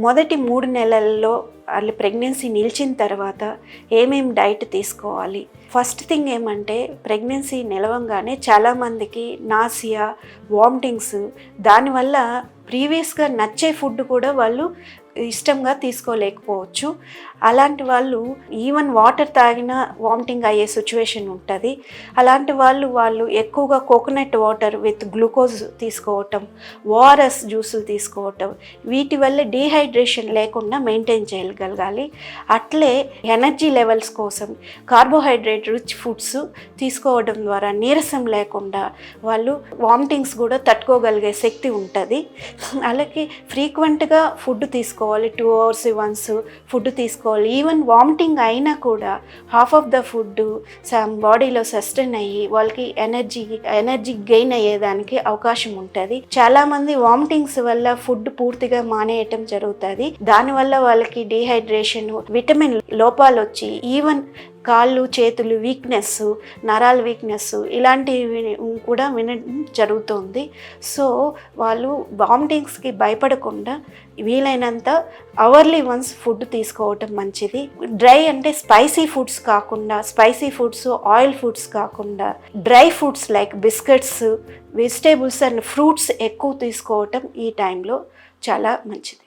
మొదటి 3 నెలల్లో వాళ్ళు ప్రెగ్నెన్సీ నిలిచిన తర్వాత ఏమేం డైట్ తీసుకోవాలి? ఫస్ట్ థింగ్ ఏమంటే, ప్రెగ్నెన్సీ నిలవంగానే చాలామందికి నాసియా, వామిటింగ్స్, దానివల్ల ప్రీవియస్గా నచ్చే ఫుడ్ కూడా వాళ్ళు ఇష్టంగా తీసుకోలేకపోవచ్చు. అలాంటి వాళ్ళు ఈవెన్ వాటర్ తాగినా వామిటింగ్ అయ్యే సిచ్యువేషన్ ఉంటుంది. అలాంటి వాళ్ళు ఎక్కువగా కోకోనట్ వాటర్ విత్ గ్లూకోజ్ తీసుకోవటం, ఓఆర్ఎస్ జ్యూసులు తీసుకోవటం, వీటి వల్ల డీహైడ్రేషన్ లేకుండా మెయింటైన్ చేయగలగాలి. అట్లే ఎనర్జీ లెవెల్స్ కోసం కార్బోహైడ్రేట్ రిచ్ ఫుడ్స్ తీసుకోవడం ద్వారా నీరసం లేకుండా వాళ్ళు వామిటింగ్స్ కూడా తట్టుకోగలిగే శక్తి ఉంటుంది. అలాగే ఫ్రీక్వెంట్గా ఫుడ్ తీసుకోవాలి, 2 hours వన్స్ ఫుడ్ తీసుకోవాలి. ఈవెన్ వామిటింగ్ అయినా కూడా హాఫ్ ఆఫ్ ద ఫుడ్ బాడీలో సస్టైన్ అయ్యి వాళ్ళకి ఎనర్జీ గెయిన్ అయ్యేదానికి అవకాశం ఉంటుంది. చాలామంది వామిటింగ్స్ వల్ల ఫుడ్ పూర్తిగా మానేయటం జరుగుతుంది. దానివల్ల వాళ్ళకి డీహైడ్రేషన్, విటమిన్ లోపాలు వచ్చి ఈవెన్ కాళ్ళు చేతులు వీక్నెస్, నరాల వీక్నెస్ ఇలాంటివి కూడా వినడం జరుగుతుంది. సో వాళ్ళు వామిటింగ్స్కి భయపడకుండా వీలైనంత అవర్లీ వన్స్ ఫుడ్ తీసుకోవటం మంచిది. డ్రై అంటే స్పైసీ ఫుడ్స్ కాకుండా, ఆయిల్ ఫుడ్స్ కాకుండా dry foods like biscuits, vegetables and fruits ఎక్కువ తీసుకోవటం ఈ టైంలో చాలా మంచిది.